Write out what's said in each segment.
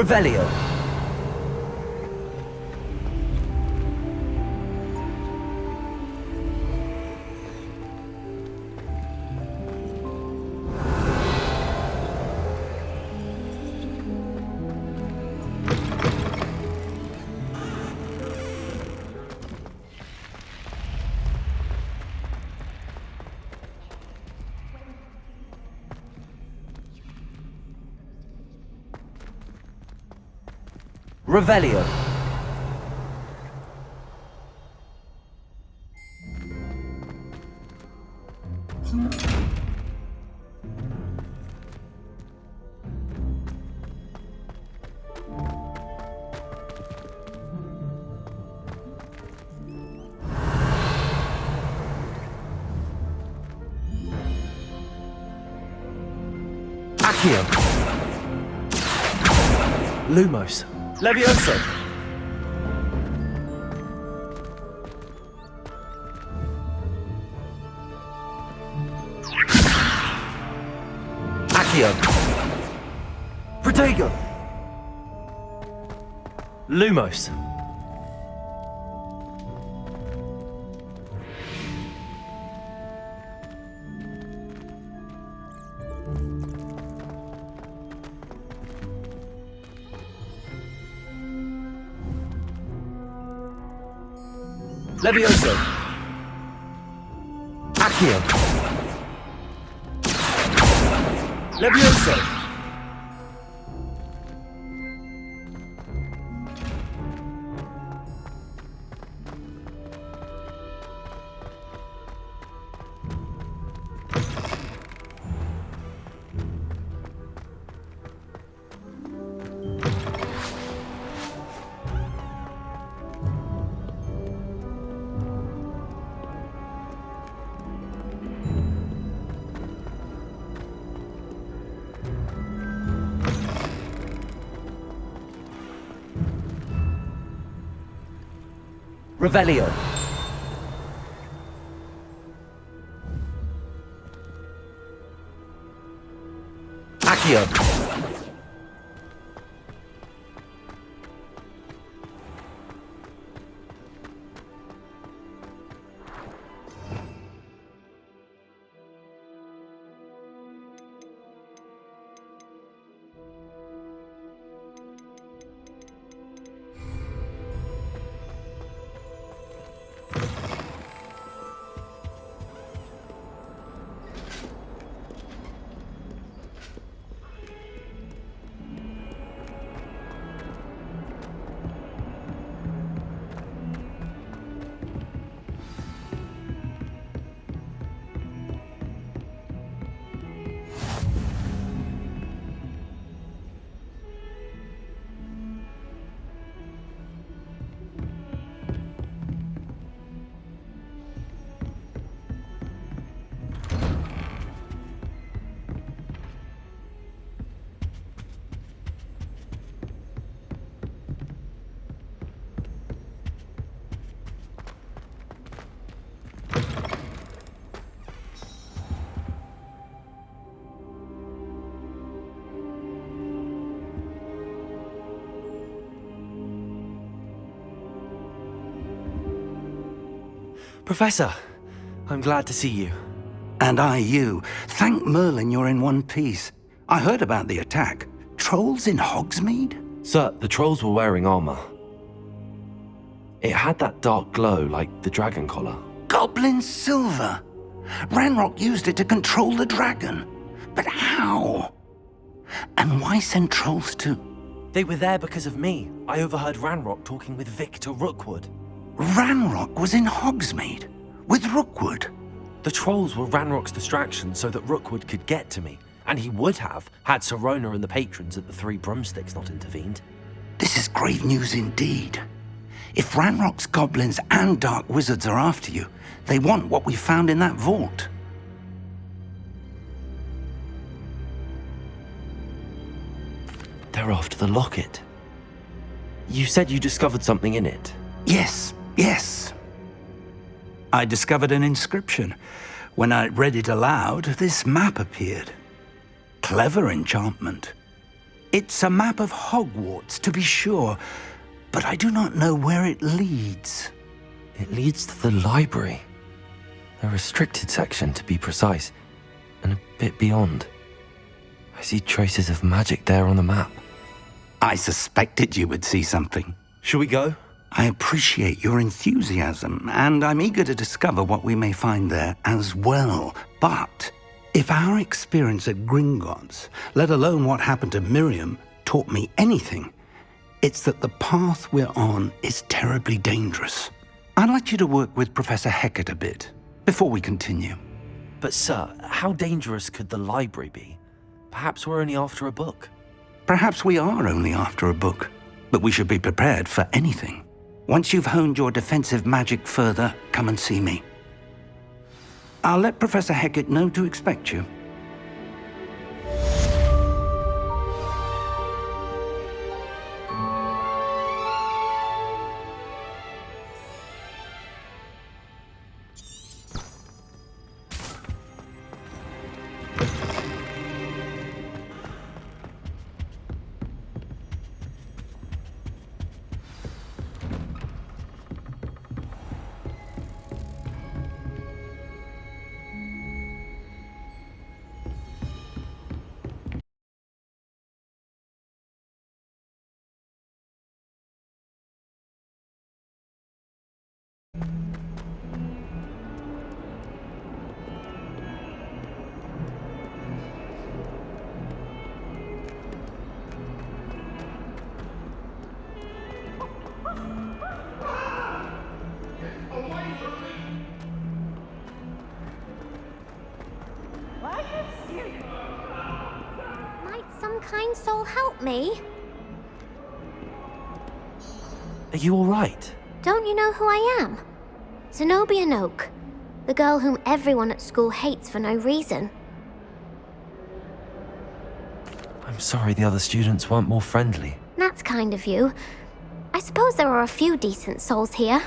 Revelio. Revelio. Accio. Lumos. Levioso. Accio. Protego. Lumos. Levioso. Accio. Levioso. Revelio. Accio. Professor, I'm glad to see you. And I you. Thank Merlin you're in one piece. I heard about the attack. Trolls in Hogsmeade? Sir, the trolls were wearing armor. It had that dark glow like the dragon collar. Goblin silver! Ranrock used it to control the dragon. But how? And why send trolls too? They were there because of me. I overheard Ranrock talking with Victor Rookwood. Ranrock was in Hogsmeade? With Rookwood? The trolls were Ranrock's distraction so that Rookwood could get to me. And he would have, had Sirona and the patrons at the Three Broomsticks not intervened. This is grave news indeed. If Ranrock's goblins and dark wizards are after you, they want what we found in that vault. They're after the locket. You said you discovered something in it. Yes. I discovered an inscription. When I read it aloud, this map appeared. Clever enchantment. It's a map of Hogwarts, to be sure, but I do not know where it leads. It leads to the library. A restricted section, to be precise, and a bit beyond. I see traces of magic there on the map. I suspected you would see something. Shall we go? I appreciate your enthusiasm, and I'm eager to discover what we may find there as well. But if our experience at Gringotts, let alone what happened to Miriam, taught me anything, it's that the path we're on is terribly dangerous. I'd like you to work with Professor Hecat a bit before we continue. But sir, how dangerous could the library be? Perhaps we're only after a book. Perhaps we are only after a book, but we should be prepared for anything. Once you've honed your defensive magic further, come and see me. I'll let Professor Hecat know to expect you. Might some kind soul help me? Are you all right? Don't you know who I am? Zenobia Noak, the girl whom everyone at school hates for no reason. I'm sorry the other students weren't more friendly. That's kind of you. I suppose there are a few decent souls here.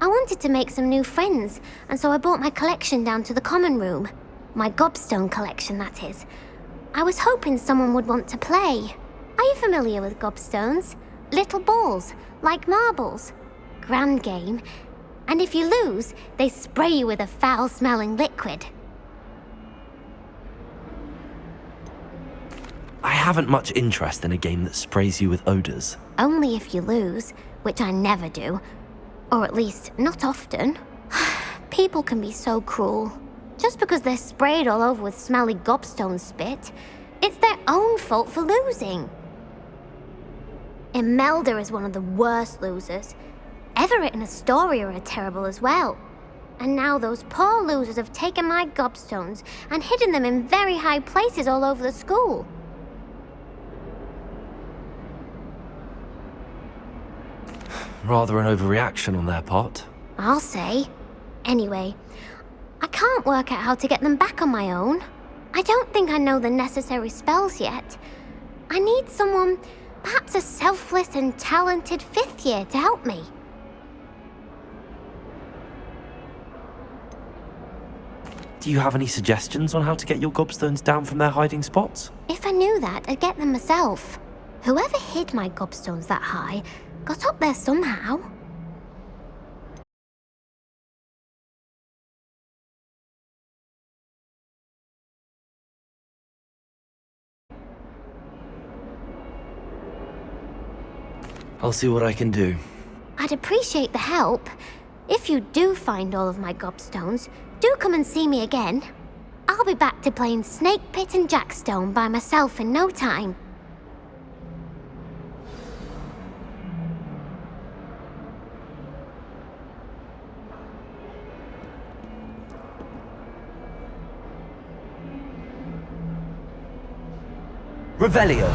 I wanted to make some new friends, and so I brought my collection down to the common room. My gobstone collection, that is. I was hoping someone would want to play. Are you familiar with gobstones? Little balls, like marbles. Grand game. And if you lose, they spray you with a foul-smelling liquid. I haven't much interest in a game that sprays you with odors. Only if you lose, which I never do. Or at least, not often. People can be so cruel. Just because they're sprayed all over with smelly gobstone spit, it's their own fault for losing. Imelda is one of the worst losers. Everett and Astoria are terrible as well. And now those poor losers have taken my gobstones and hidden them in very high places all over the school. Rather an overreaction on their part. I'll say. Anyway, I can't work out how to get them back on my own. I don't think I know the necessary spells yet. I need someone, perhaps a selfless and talented fifth year to help me. Do you have any suggestions on how to get your gobstones down from their hiding spots? If I knew that, I'd get them myself. Whoever hid my gobstones that high got up there somehow. I'll see what I can do. I'd appreciate the help. If you do find all of my gobstones, do come and see me again. I'll be back to playing Snake Pit and Jackstone by myself in no time. Revelio.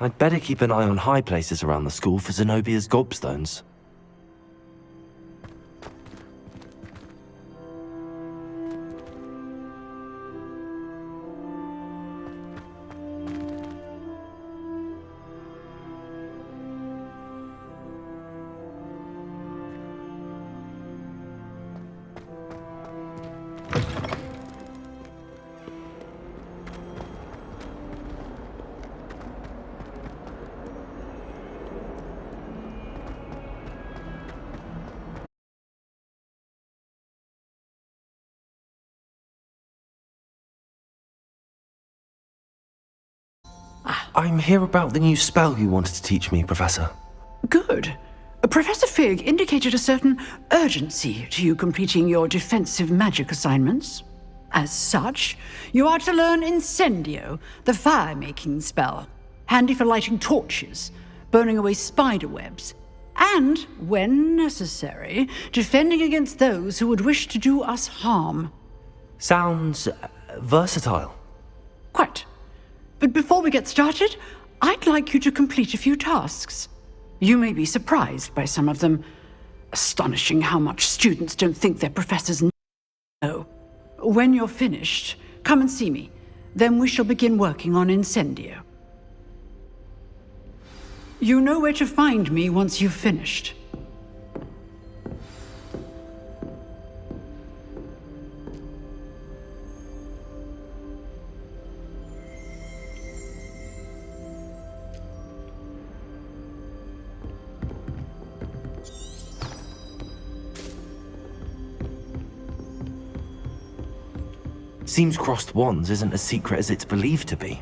I'd better keep an eye on high places around the school for Zenobia's gobstones. I'm here about the new spell you wanted to teach me, Professor. Good. Professor Fig indicated a certain urgency to you completing your defensive magic assignments. As such, you are to learn Incendio, the fire-making spell, handy for lighting torches, burning away spider webs, and, when necessary, defending against those who would wish to do us harm. Sounds versatile. Quite. But before we get started, I'd like you to complete a few tasks. You may be surprised by some of them. Astonishing how much students don't think their professors know. When you're finished, come and see me. Then we shall begin working on Incendio. You know where to find me once you've finished. Seems crossed wands isn't as secret as it's believed to be.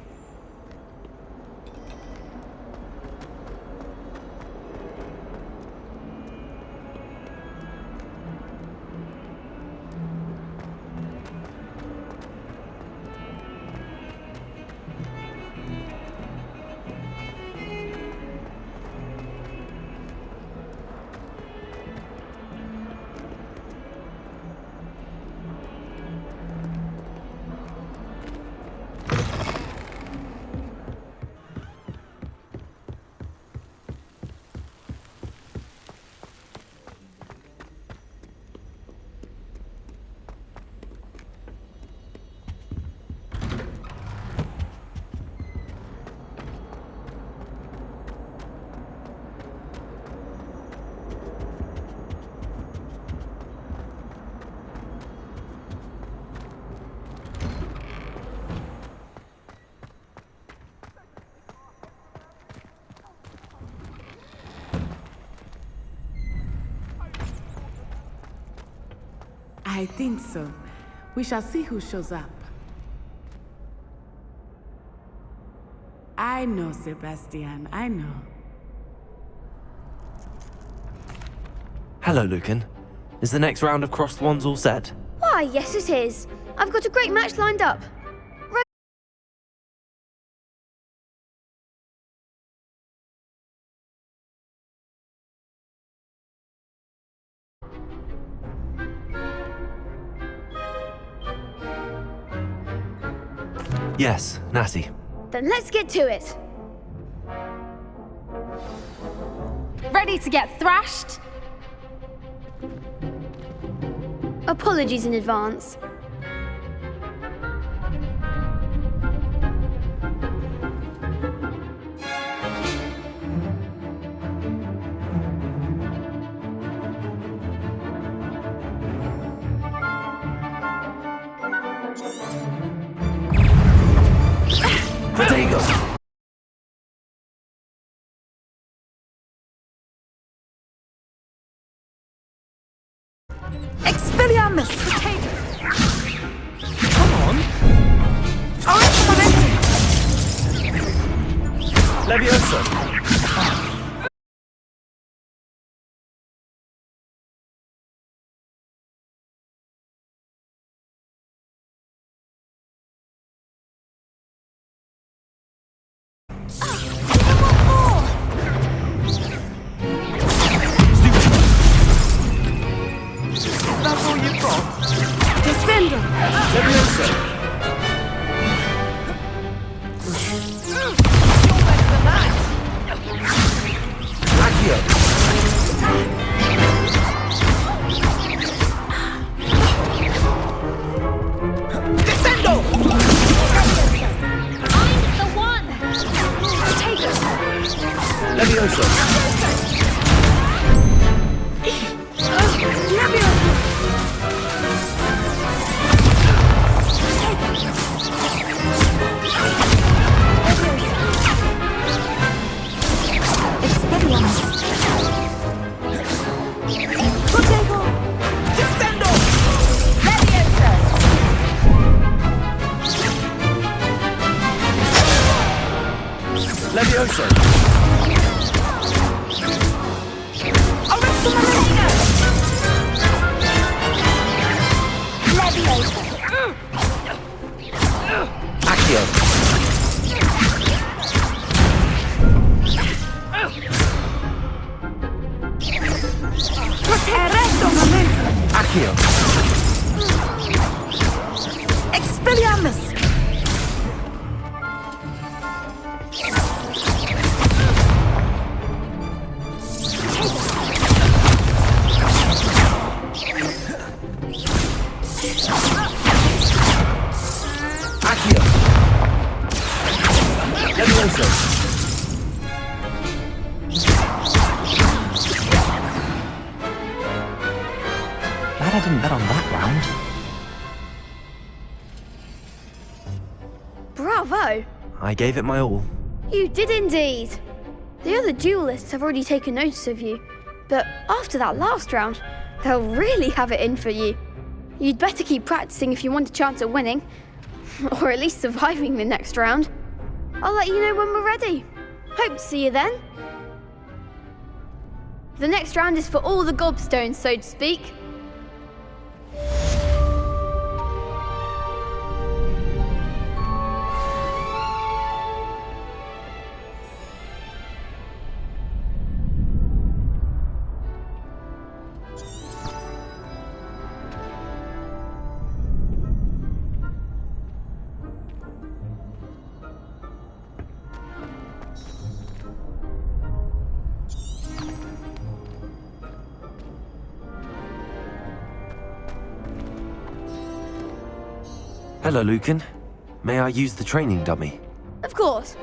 I think so. We shall see who shows up. I know, Sebastian, I know. Hello, Lucan. Is the next round of crossed wands all set? Why, yes it is. I've got a great match lined up. Yes, Natty. Then let's get to it. Ready to get thrashed? Apologies in advance. Protego! Levioso! That's all you've got? Defender! Levioso! You're better than that! Accio! Descendo! I'm the one! Take it! Levioso! Descendo! Levioso! Accio! Accio! Expelliarmus! Accio! Levioso! Glad I didn't bet on that round. Bravo! I gave it my all. You did indeed. The other duelists have already taken notice of you, but after that last round, they'll really have it in for you. You'd better keep practicing if you want a chance at winning, or at least surviving the next round. I'll let you know when we're ready. Hope to see you then. The next round is for all the gobstones, so to speak. Hello, Lucan. May I use the training dummy? Of course.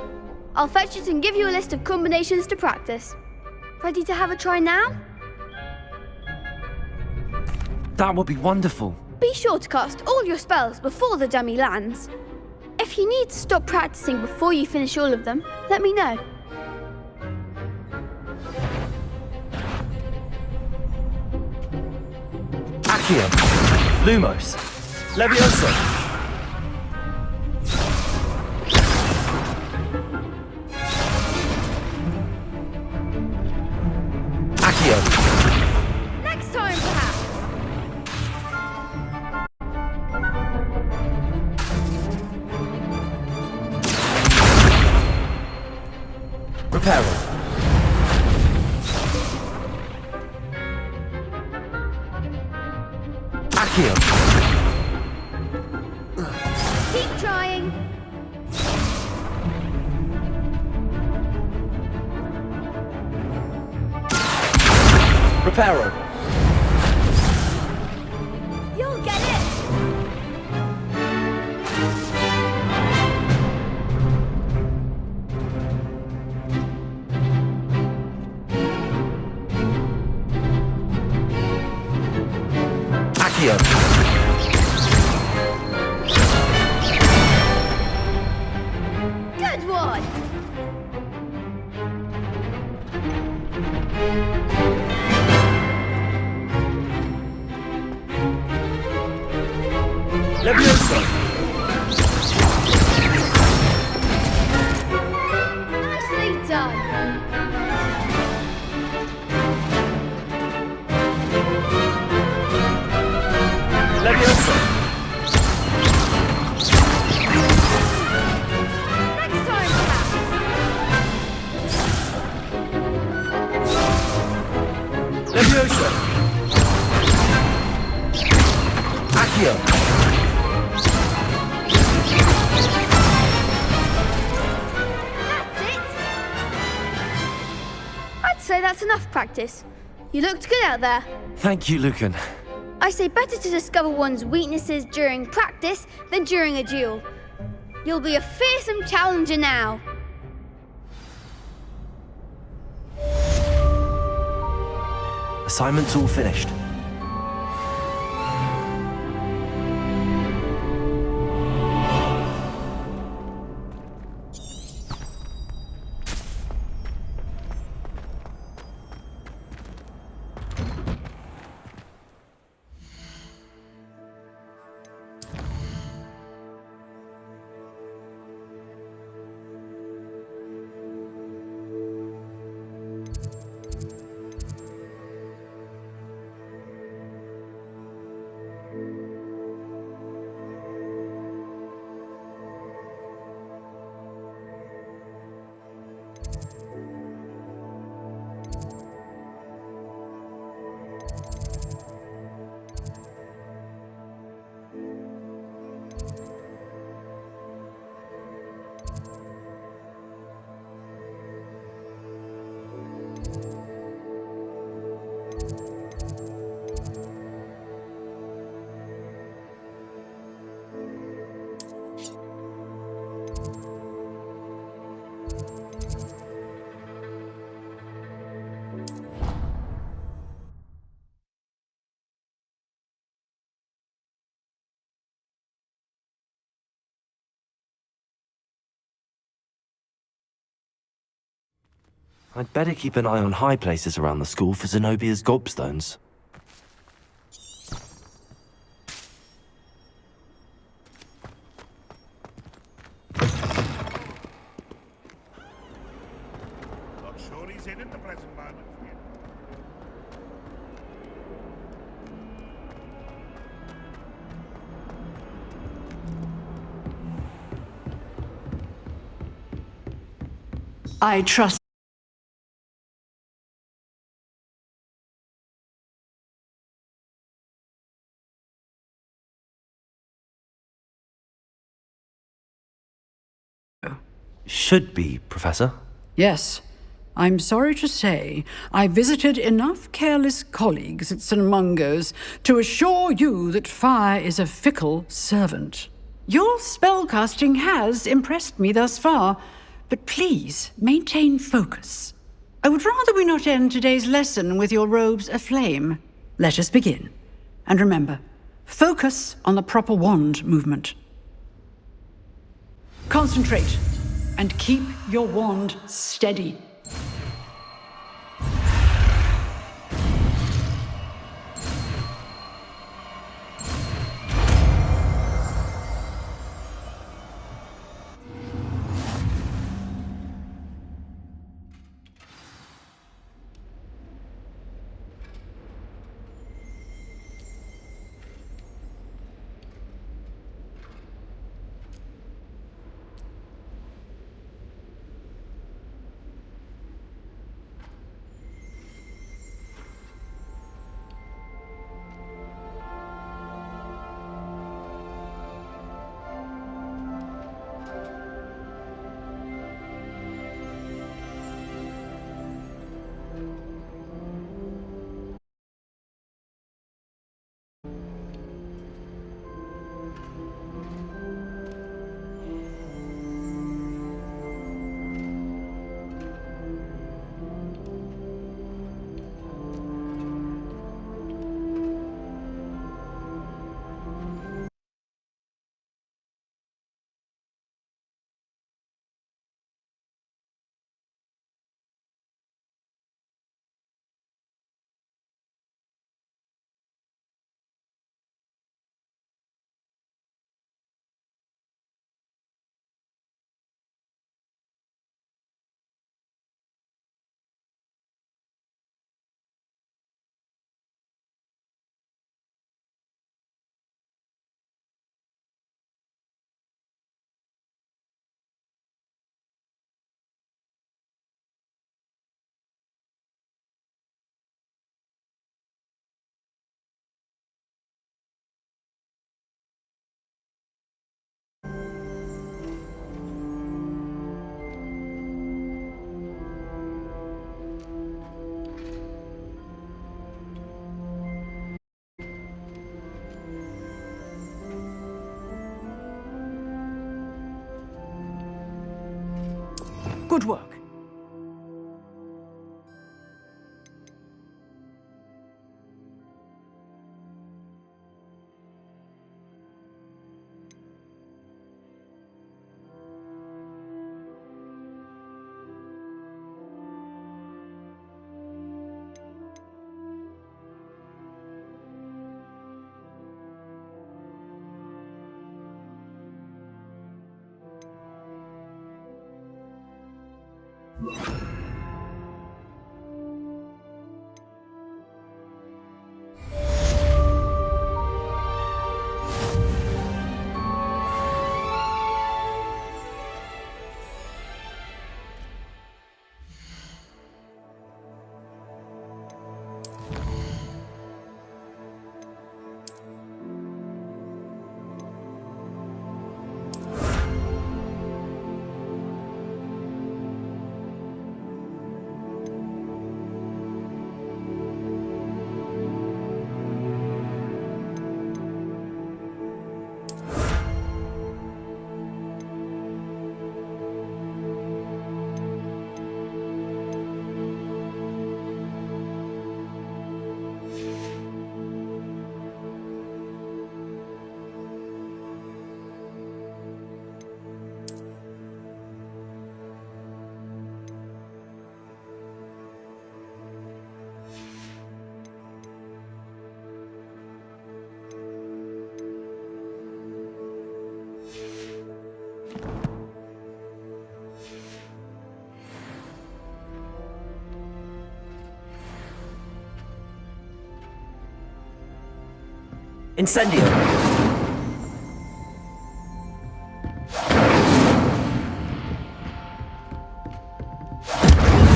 I'll fetch it and give you a list of combinations to practice. Ready to have a try now? That would be wonderful. Be sure to cast all your spells before the dummy lands. If you need to stop practicing before you finish all of them, let me know. Accio! Lumos! Levioso! Accio! Next time, perhaps. Reparo! Accio! Keep trying. Reparo! You'll get it. Accio! Good one. Levioso! Nicely done. That's enough practice. You looked good out there. Thank you, Lucan. I say better to discover one's weaknesses during practice than during a duel. You'll be a fearsome challenger now. Assignment's all finished. I'd better keep an eye on high places around the school for Zenobia's gobstones. Not sure he's in at the present moment. I trust. Should be, Professor. Yes. I'm sorry to say, I visited enough careless colleagues at St. Mungo's to assure you that fire is a fickle servant. Your spellcasting has impressed me thus far, but please maintain focus. I would rather we not end today's lesson with your robes aflame. Let us begin. And remember, focus on the proper wand movement. Concentrate, and keep your wand steady. Good work. Incendio!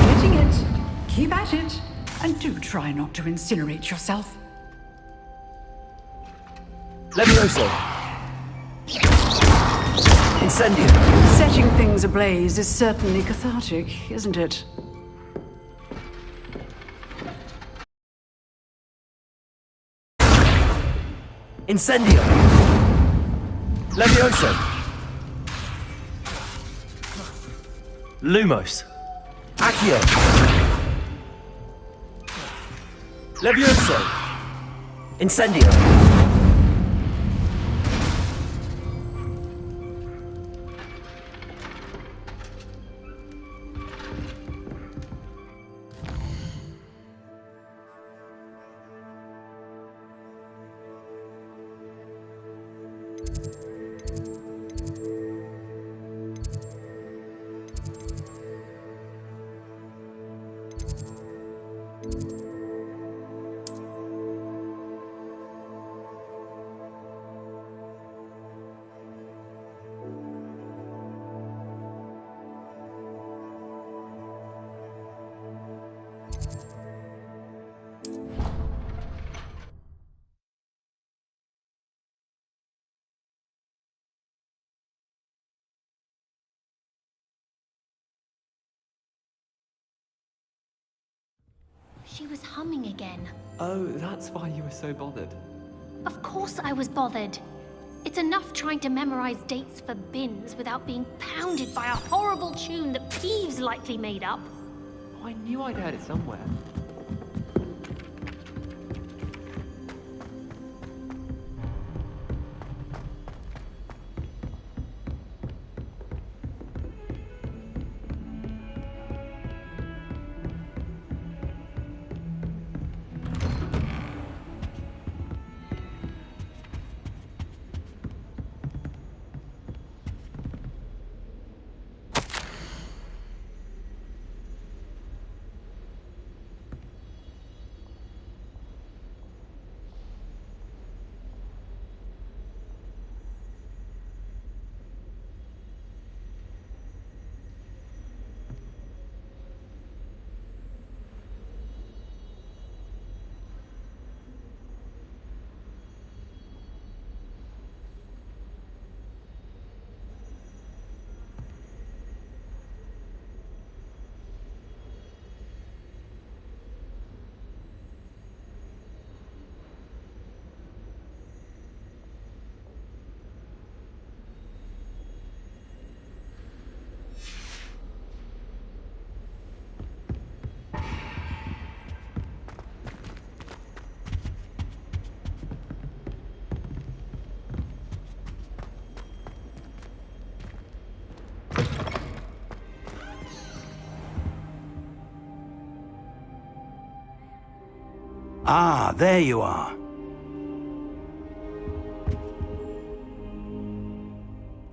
Getting it. Keep at it. And do try not to incinerate yourself. Levioso! Incendio! Setting things ablaze is certainly cathartic, isn't it? Incendio! Levioso! Lumos! Accio! Levioso! Incendio! She was humming again. Oh, that's why you were so bothered. Of course I was bothered. It's enough trying to memorize dates for bins without being pounded by a horrible tune that Peeves likely made up. Oh, I knew I'd heard it somewhere. Ah, there you are.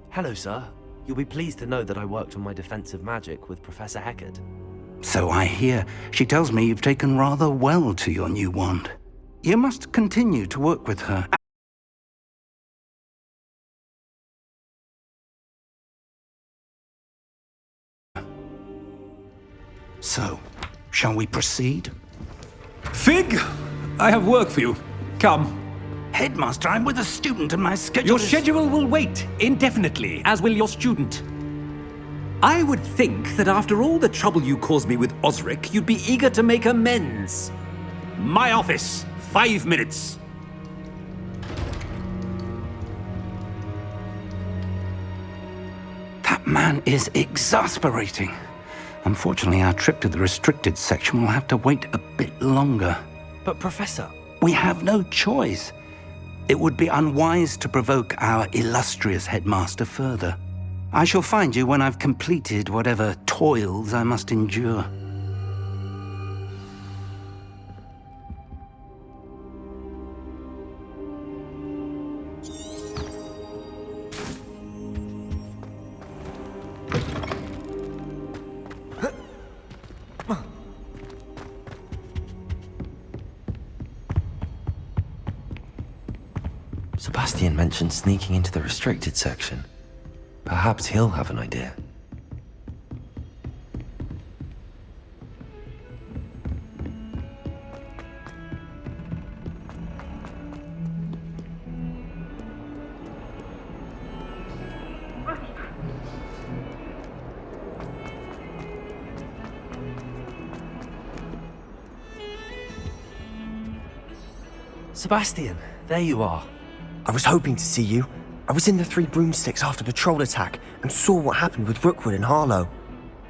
Hello, sir. You'll be pleased to know that I worked on my defensive magic with Professor Heckard. So I hear. She tells me you've taken rather well to your new wand. You must continue to work with her. So, shall we proceed? Fig, I have work for you. Come. Headmaster, I'm with a student and my schedule Your is... schedule will wait indefinitely, as will your student. I would think that after all the trouble you caused me with Osric, you'd be eager to make amends. My office, 5 minutes. That man is exasperating. Unfortunately, our trip to the restricted section will have to wait a bit longer. But Professor... We have no choice. It would be unwise to provoke our illustrious headmaster further. I shall find you when I've completed whatever toils I must endure. Sebastian mentioned sneaking into the restricted section. Perhaps he'll have an idea. Sebastian, there you are. I was hoping to see you. I was in the Three Broomsticks after the troll attack and saw what happened with Rookwood and Harlow.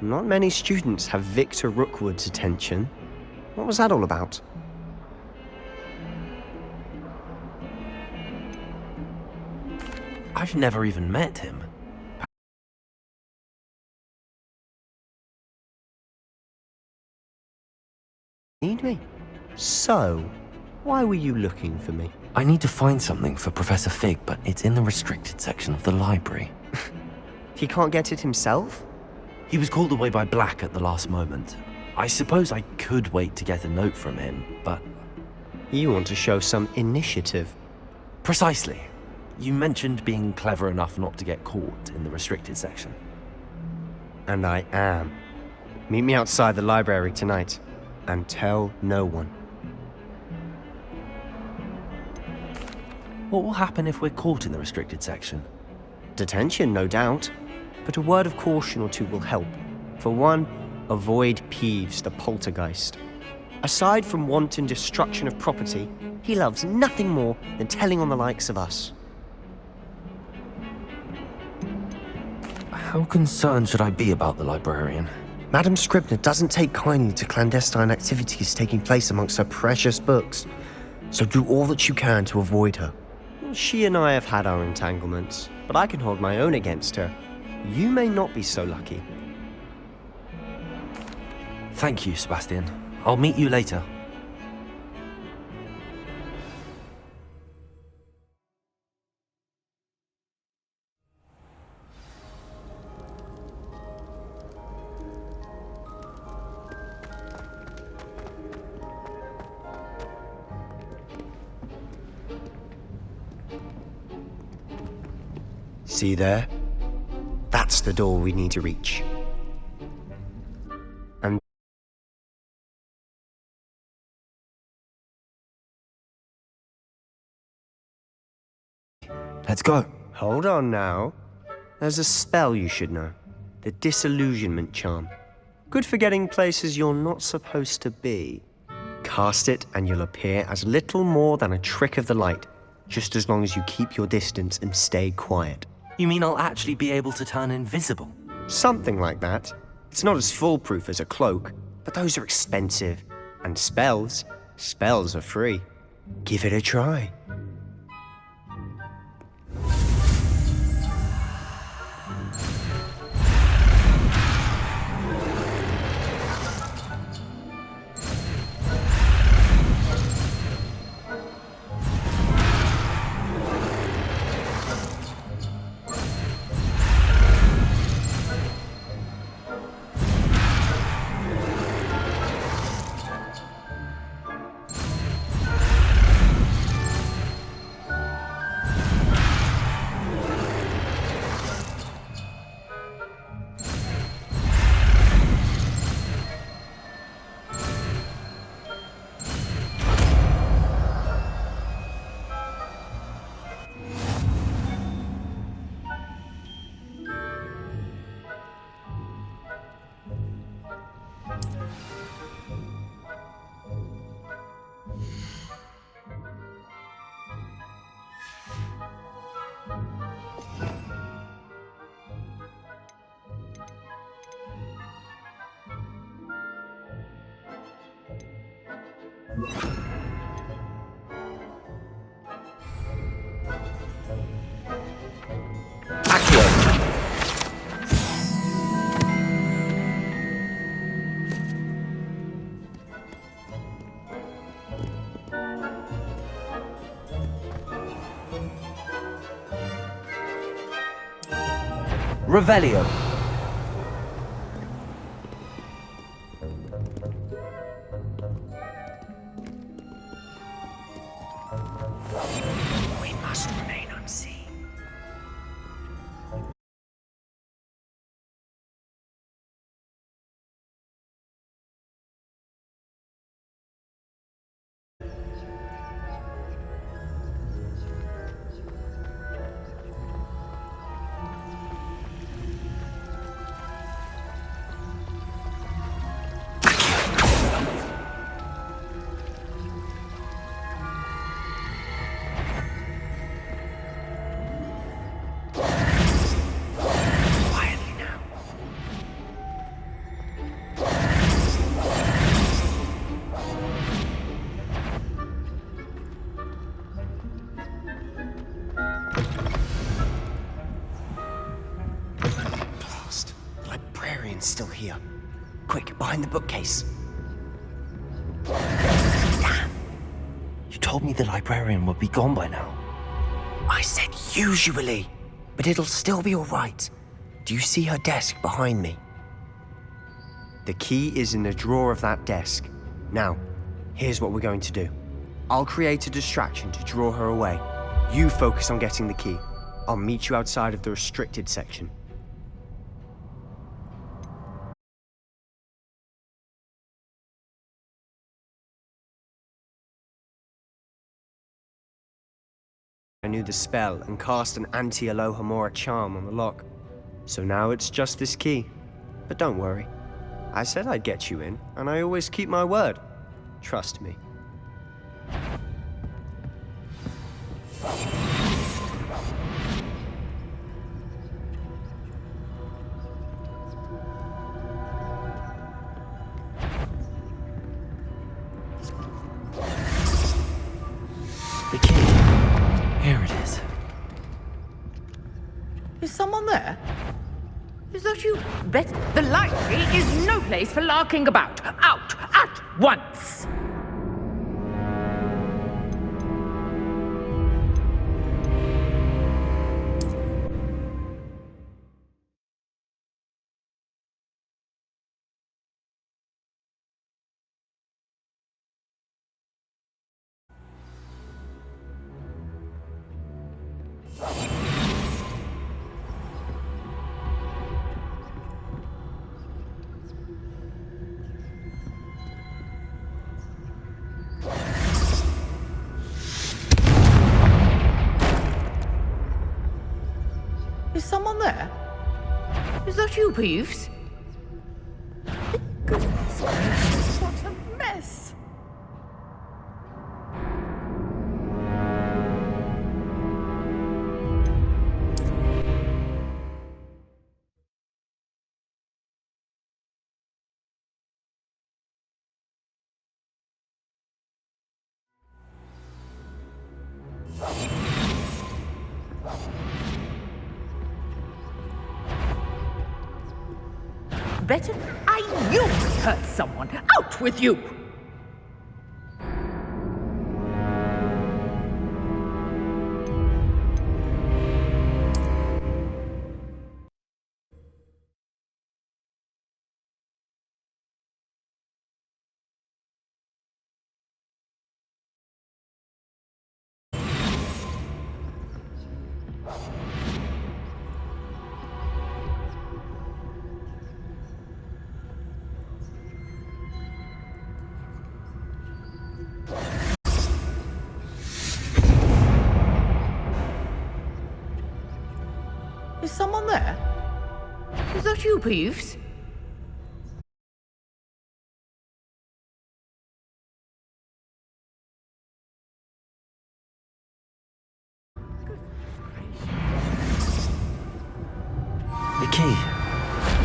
Not many students have Victor Rookwood's attention. What was that all about? I've never even met him. Need me? So, why were you looking for me? I need to find something for Professor Fig, but it's in the restricted section of the library. He can't get it himself? He was called away by Black at the last moment. I suppose I could wait to get a note from him, but... You want to show some initiative. Precisely. You mentioned being clever enough not to get caught in the restricted section. And I am. Meet me outside the library tonight, and tell no one. What will happen if we're caught in the restricted section? Detention, no doubt. But a word of caution or two will help. For one, avoid Peeves, the poltergeist. Aside from wanton destruction of property, he loves nothing more than telling on the likes of us. How concerned should I be about the librarian? Madam Scribner doesn't take kindly to clandestine activities taking place amongst her precious books, so do all that you can to avoid her. She and I have had our entanglements, but I can hold my own against her. You may not be so lucky. Thank you, Sebastian. I'll meet you later. See there? That's the door we need to reach. And let's go. hold on now. There's a spell you should know. The Disillusionment Charm. Good for getting places you're not supposed to be. Cast it and you'll appear as little more than a trick of the light, just as long as you keep your distance and stay quiet. You mean I'll actually be able to turn invisible? Something like that. It's not as foolproof as a cloak, but those are expensive. And spells are free. Give it a try. Revelio. We must remain unseen. Still here. Quick, behind the bookcase. Damn! You told me the librarian would be gone by now. I said usually, but it'll still be all right. Do you see her desk behind me? The key is in the drawer of that desk. Now, here's what we're going to do. I'll create a distraction to draw her away. You focus on getting the key. I'll meet you outside of the restricted section. I knew the spell and cast an anti-Alohomora charm on the lock. So now it's just this key. But don't worry. I said I'd get you in, and I always keep my word. Trust me. The key. Here it is. Is someone there? Is that you? The library is no place for larking about. Out at once! Is someone there? Is that you, Peeves? Goodness gracious, what a mess! Better. I knew it hurt someone. Out with you! Is someone there? Is that you, Peeves? The key.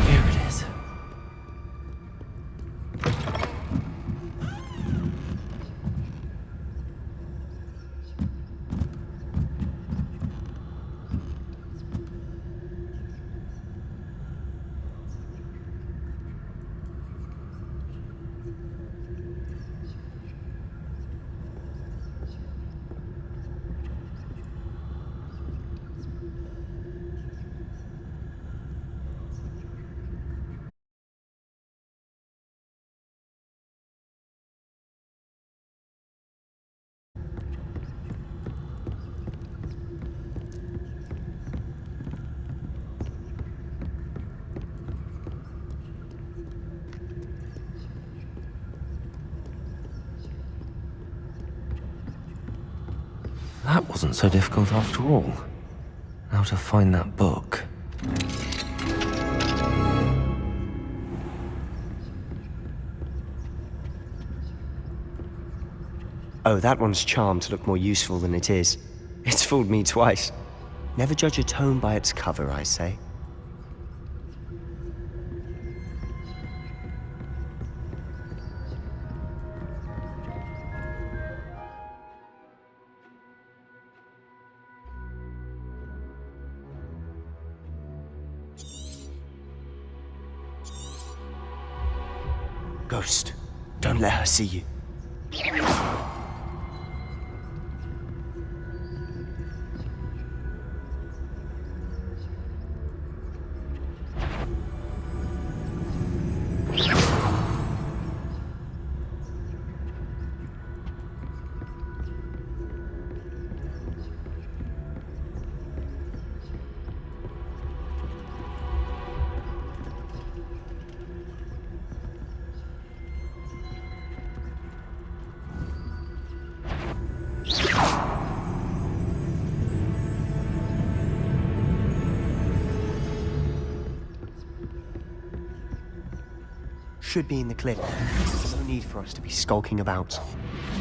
Here it is. That wasn't so difficult after all. Now to find that book. Oh, that one's charmed to look more useful than it is. It's fooled me twice. Never judge a tome by its cover, I say. Ghost, don't let her see you. Should be in the cliff. There's no need for us to be skulking about.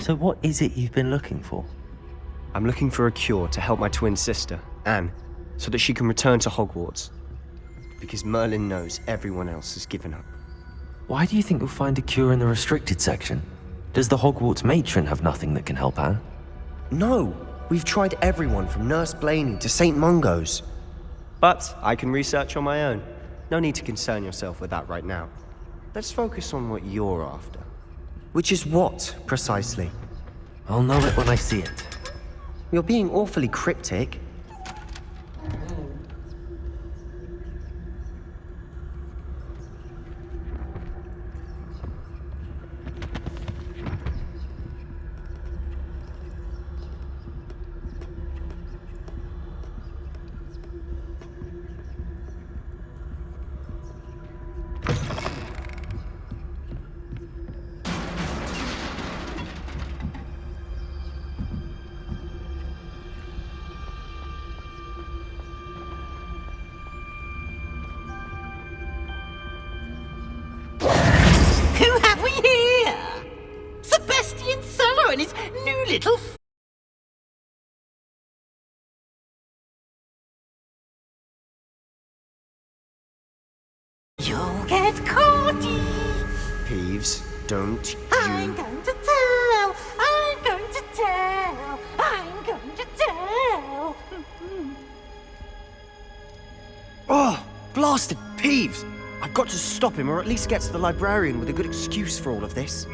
So what is it you've been looking for? I'm looking for a cure to help my twin sister, Anne, so that she can return to Hogwarts. Because Merlin knows everyone else has given up. Why do you think you'll find a cure in the restricted section? Does the Hogwarts matron have nothing that can help Anne? No! We've tried everyone from Nurse Blaney to St. Mungo's. But I can research on my own. No need to concern yourself with that right now. Let's focus on what you're after. Which is what, precisely? I'll know it when I see it. You're being awfully cryptic. Who have we here? Sebastian Solo and his new little You'll get caughty. Peeves, don't I'm going to tell. I'm going to tell. I'm going to tell. Oh, blasted Peeves! I've got to stop him, or at least get to the librarian with a good excuse for all of this.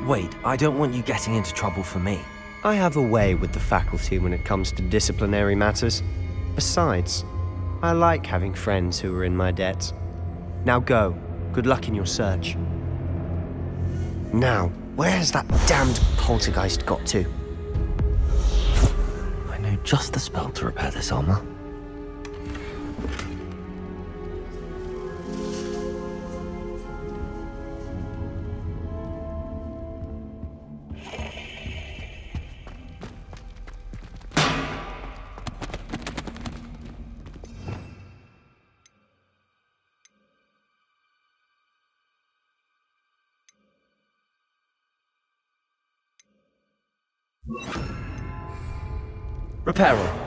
Wait, I don't want you getting into trouble for me. I have a way with the faculty when it comes to disciplinary matters. Besides, I like having friends who are in my debt. Now go. Good luck in your search. Now, where has that damned poltergeist got to? I know just the spell to repair this armor. Repairer.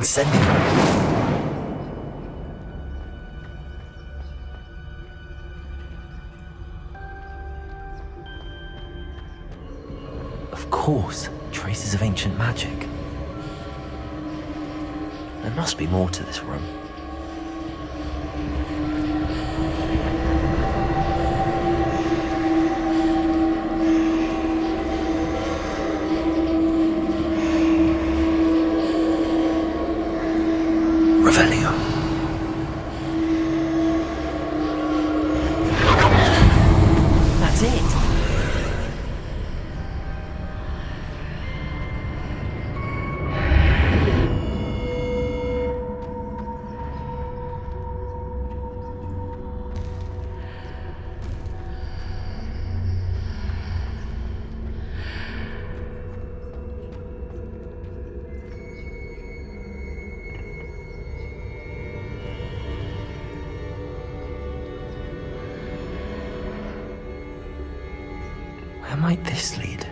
Incendio. Of course, traces of ancient magic. There must be more to this room. Revelio. That's it. Where might this lead?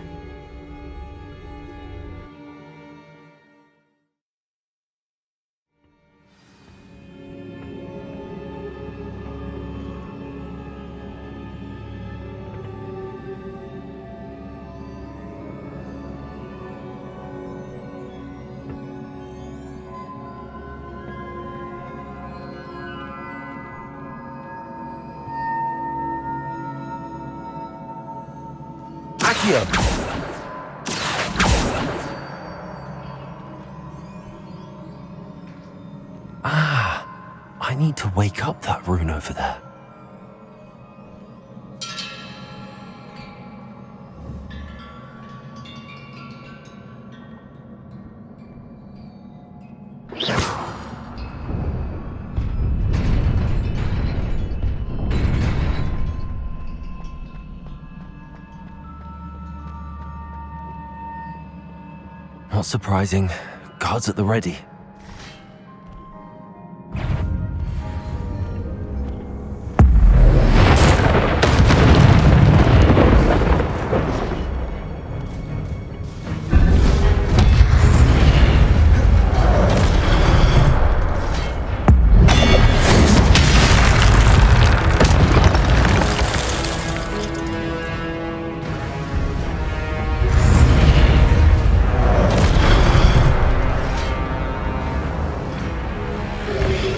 Accio! Ah, I need to wake up that rune over there. Not surprising. Guards at the ready.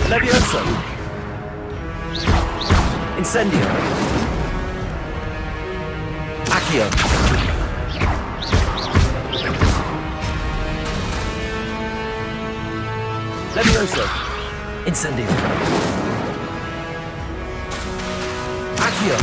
Levioso. Incendio. Accio. Levioso. Incendio. Accio.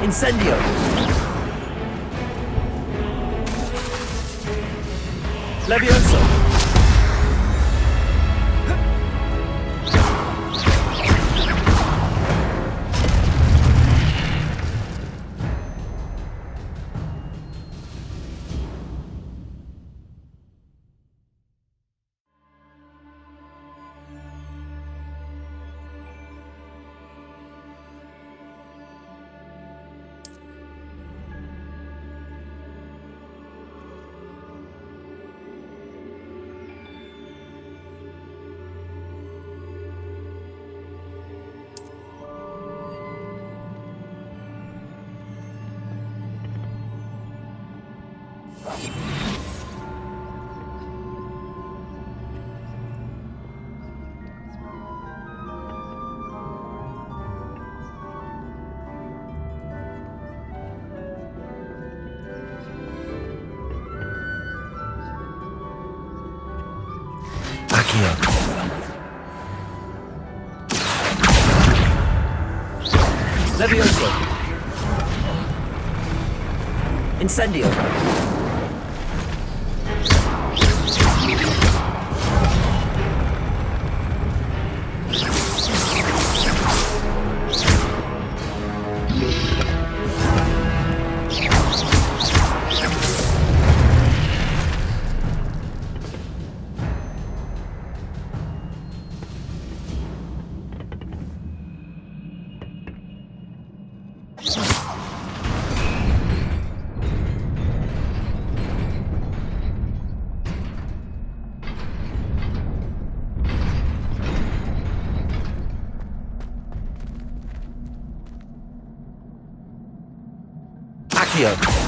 Incendio! Levioso! Accio. Levioso. Incendio. Accio.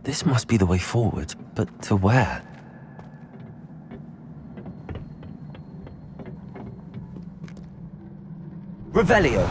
This must be the way forward, but to where? Revelio.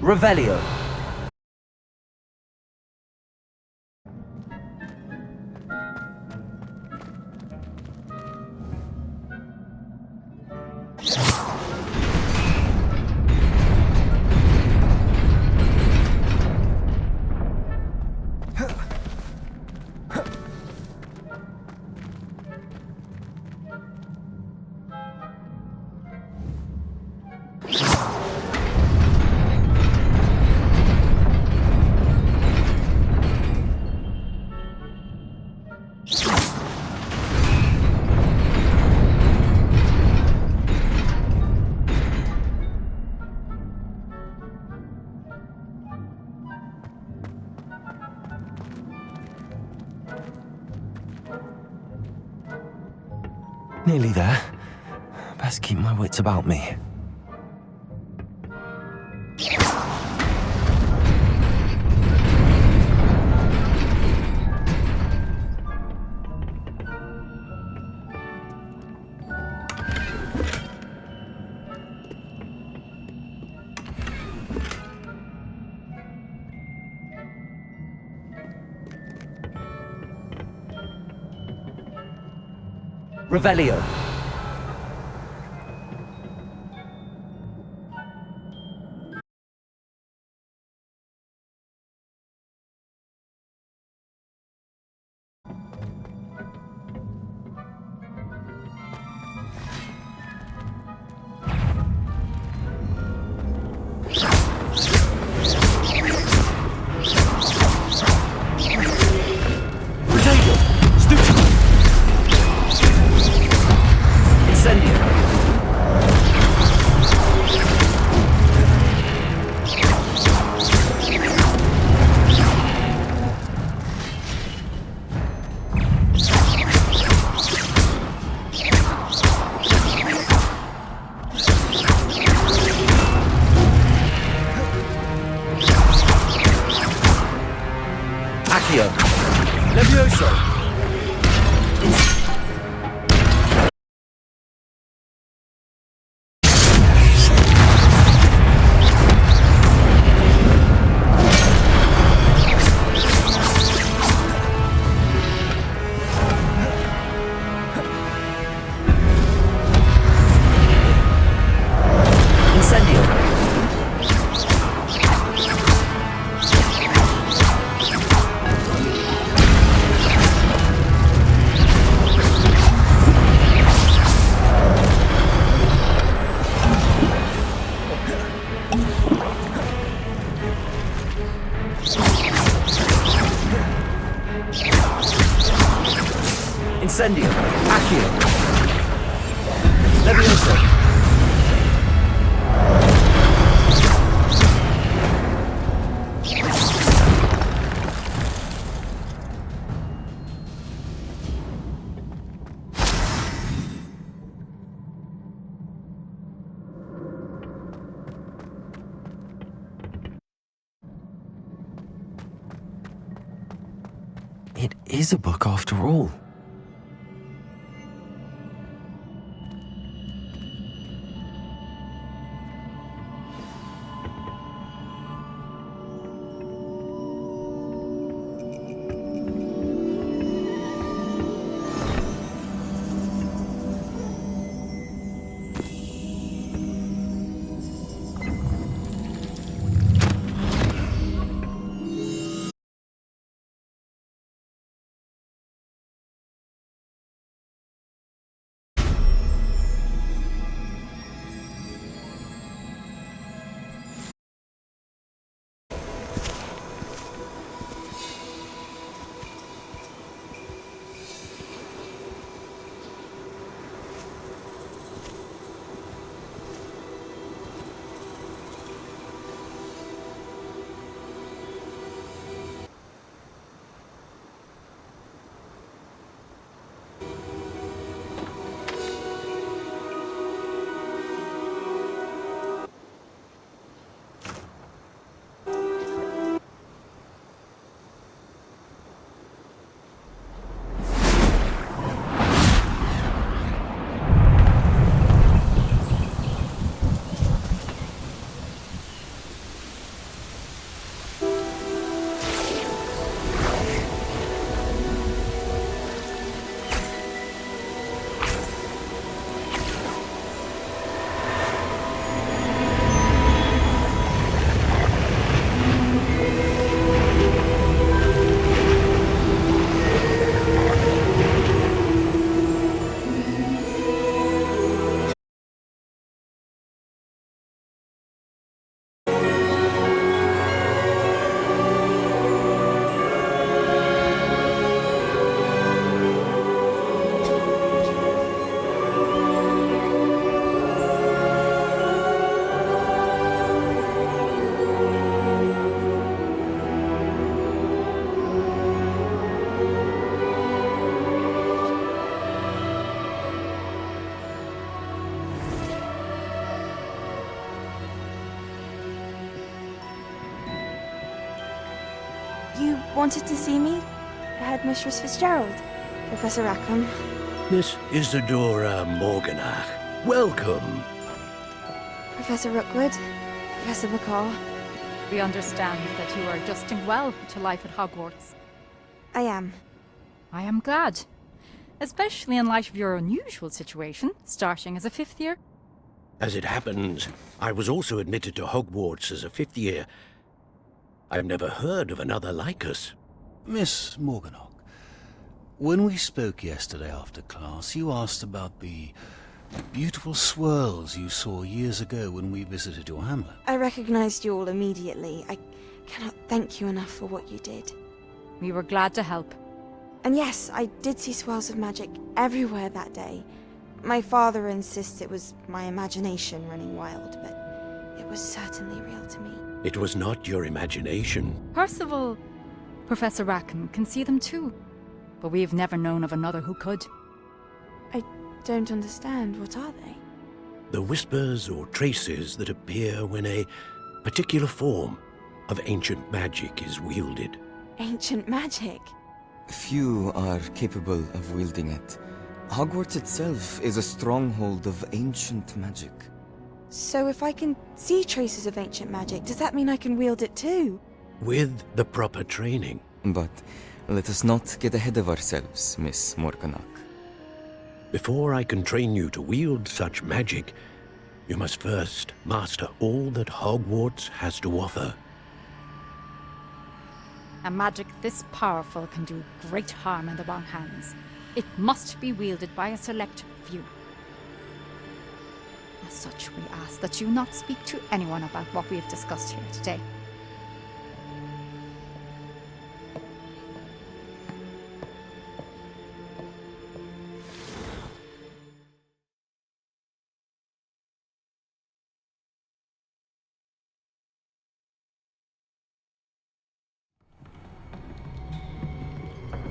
Revelio. Nearly there. Best keep my wits about me. Revelio. Incendio. Accio. Levioso. It is a book after all. You wanted to see me? Headmistress Fitzgerald? Professor Rackham? Miss Isadora Morganach. Welcome. Professor Rookwood? Professor McCall? We understand that you are adjusting well to life at Hogwarts. I am. I am glad. Especially in light of your unusual situation, starting as a 5th year. As it happens, I was also admitted to Hogwarts as a 5th year. I've never heard of another like us. Miss Morganach, when we spoke yesterday after class, you asked about the beautiful swirls you saw years ago when we visited your hamlet. I recognized you all immediately. I cannot thank you enough for what you did. We were glad to help. And yes, I did see swirls of magic everywhere that day. My father insists it was my imagination running wild, but it was certainly real to me. It was not your imagination. Percival, Professor Rackham can see them too. But we've never known of another who could. I don't understand. What are they? The whispers or traces that appear when a particular form of ancient magic is wielded. Ancient magic? Few are capable of wielding it. Hogwarts itself is a stronghold of ancient magic. So if I can see traces of ancient magic, does that mean I can wield it too? With the proper training. But let us not get ahead of ourselves, Miss Morganach. Before I can train you to wield such magic, you must first master all that Hogwarts has to offer. A magic this powerful can do great harm in the wrong hands. It must be wielded by a select few. As such, we ask that you not speak to anyone about what we have discussed here today.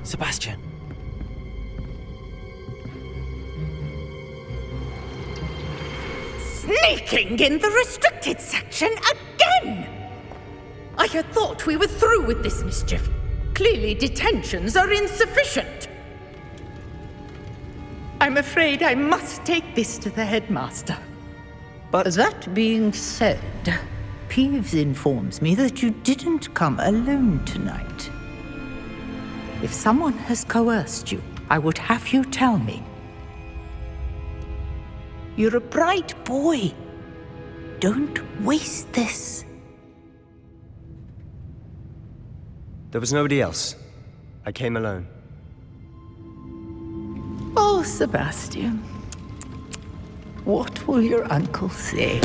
Sebastian. Sneaking in the restricted section again! I had thought we were through with this mischief. Clearly, detentions are insufficient. I'm afraid I must take this to the headmaster. But that being said, Peeves informs me that you didn't come alone tonight. If someone has coerced you, I would have you tell me. You're a bright boy. Don't waste this. There was nobody else. I came alone. Oh, Sebastian. What will your uncle say?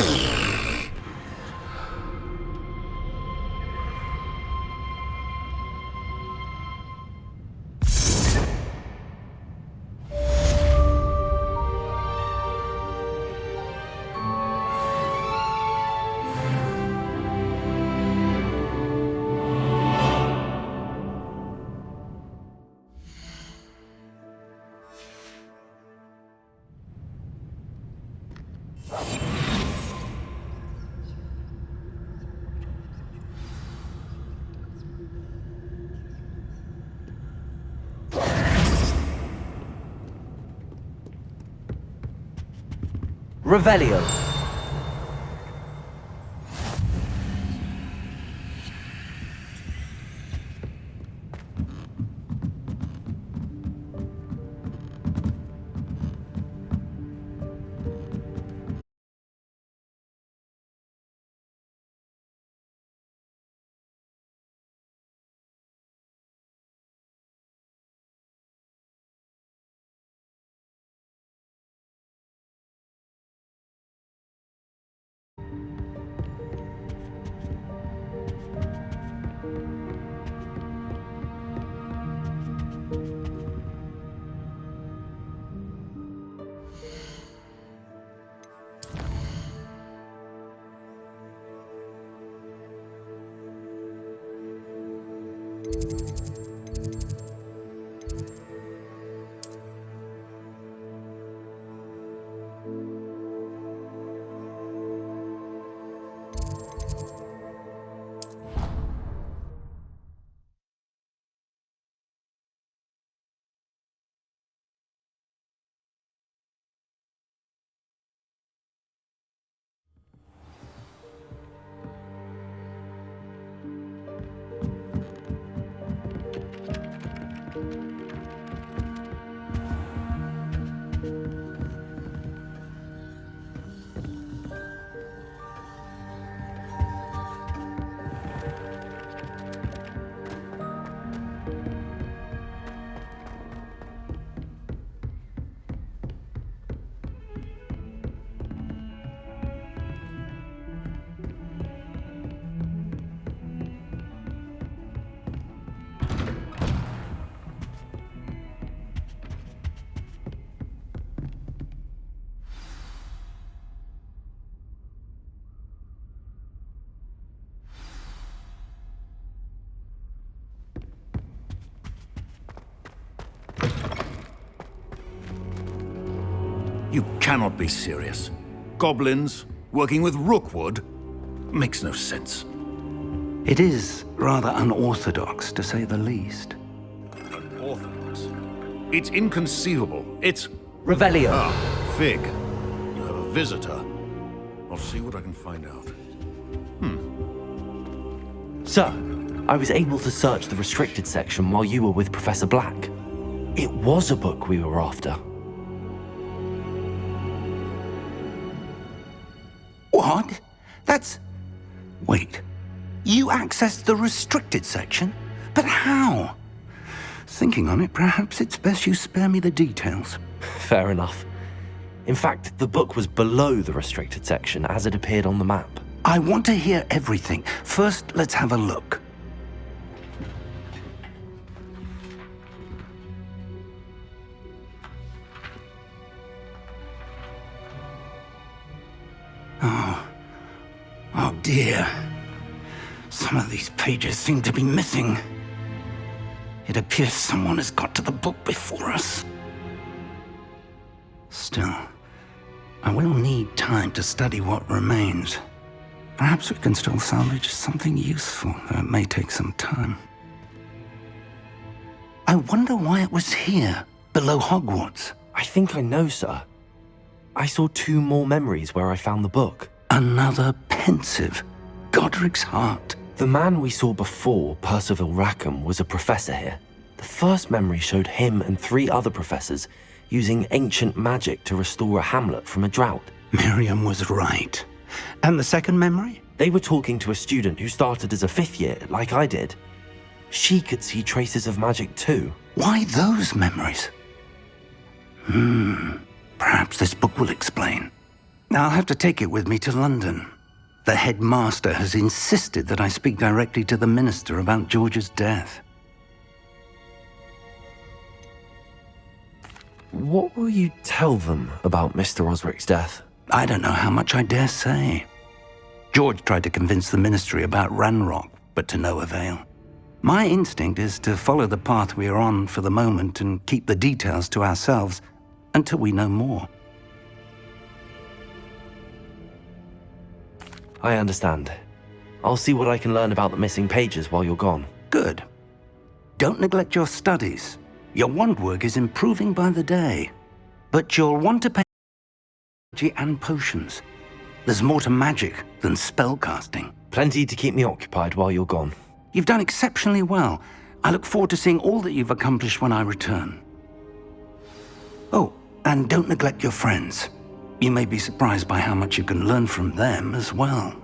Revelio. You cannot be serious. Goblins working with Rookwood makes no sense. It is rather unorthodox, to say the least. Unorthodox? It's inconceivable. It's... Revelio. Ah, Fig. You have a visitor. I'll see what I can find out. Sir, I was able to search the restricted section while you were with Professor Black. It was a book we were after. What? That's... Wait. You accessed the restricted section? But how? Thinking on it, perhaps it's best you spare me the details. Fair enough. In fact, the book was below the restricted section as it appeared on the map. I want to hear everything. First, let's have a look. Oh dear. Some of these pages seem to be missing. It appears someone has got to the book before us. Still, I will need time to study what remains. Perhaps we can still salvage something useful, though it may take some time. I wonder why it was here, below Hogwarts. I think I know, sir. I saw 2 more memories where I found the book. Another pensive. Godric's heart. The man we saw before, Percival Rackham, was a professor here. The first memory showed him and 3 other professors using ancient magic to restore a hamlet from a drought. Miriam was right. And the second memory? They were talking to a student who started as a 5th year, like I did. She could see traces of magic too. Why those memories? Perhaps this book will explain. I'll have to take it with me to London. The headmaster has insisted that I speak directly to the minister about George's death. What will you tell them about Mr. Osric's death? I don't know how much I dare say. George tried to convince the ministry about Ranrock, but to no avail. My instinct is to follow the path we are on for the moment and keep the details to ourselves until we know more. I understand. I'll see what I can learn about the missing pages while you're gone. Good. Don't neglect your studies. Your wand work is improving by the day. But you'll want to pay attention and potions. There's more to magic than spellcasting. Plenty to keep me occupied while you're gone. You've done exceptionally well. I look forward to seeing all that you've accomplished when I return. Oh, and don't neglect your friends. You may be surprised by how much you can learn from them as well.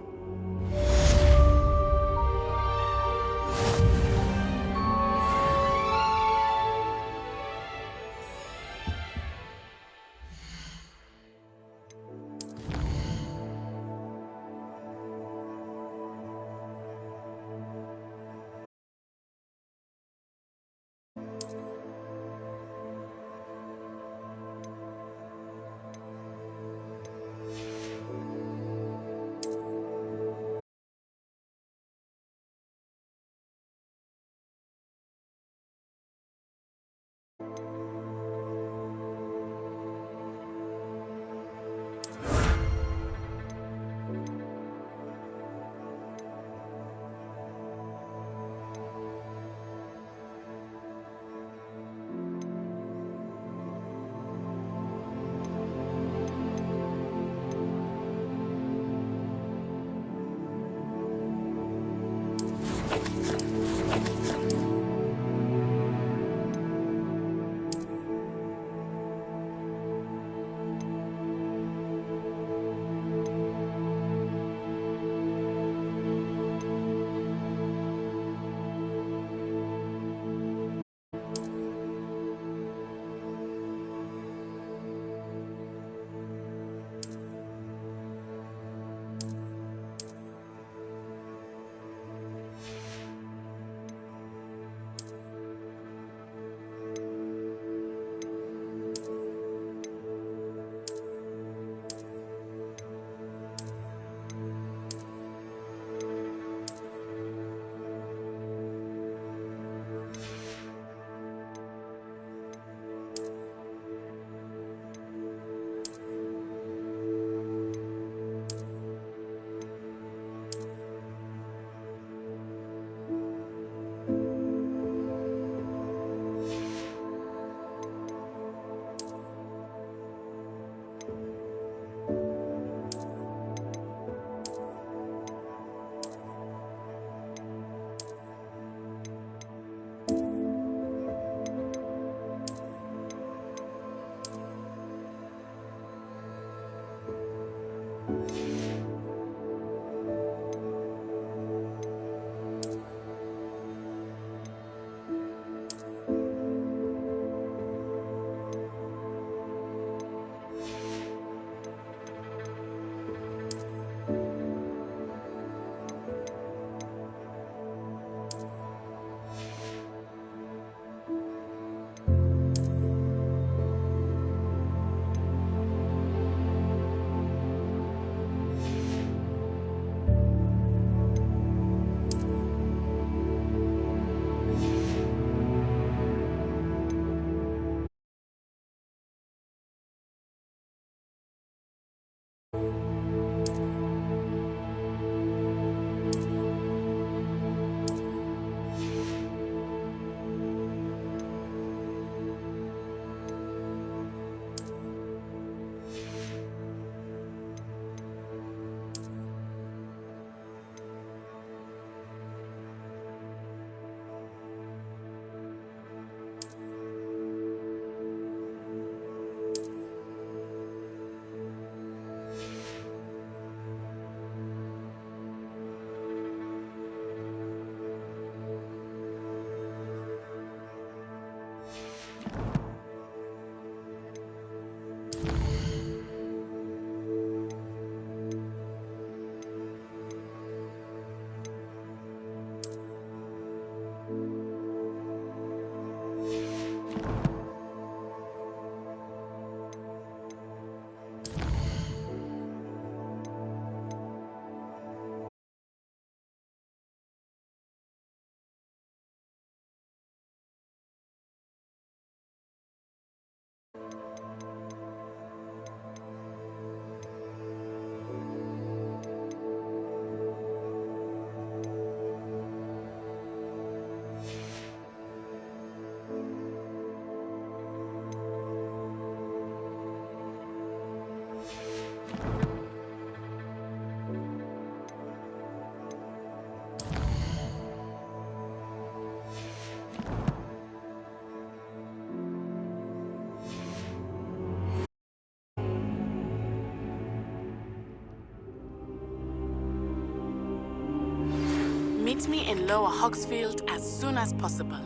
Meet me in Lower Hogsfield as soon as possible.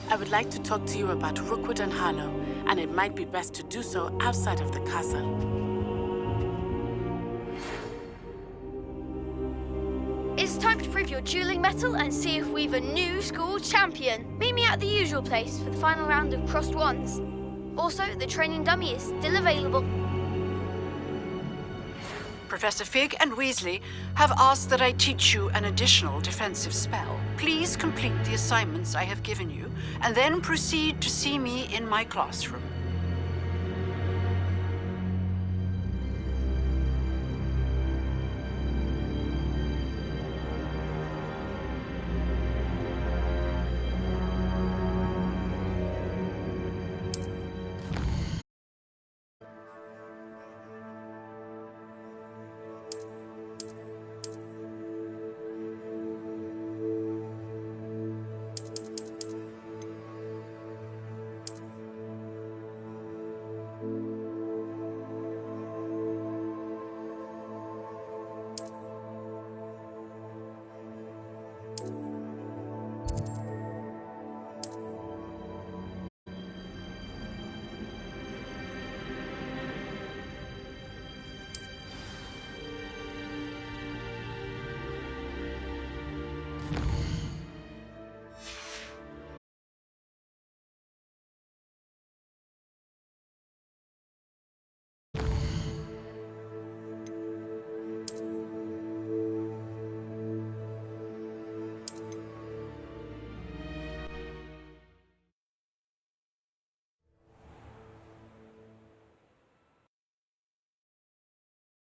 I would like to talk to you about Rookwood and Harlow, and it might be best to do so outside of the castle. It's time to prove your dueling mettle and see if we've a new school champion. Meet me at the usual place for the final round of crossed wands. Also, the training dummy is still available. Professor Fig and Weasley have asked that I teach you an additional defensive spell. Please complete the assignments I have given you, and then proceed to see me in my classroom.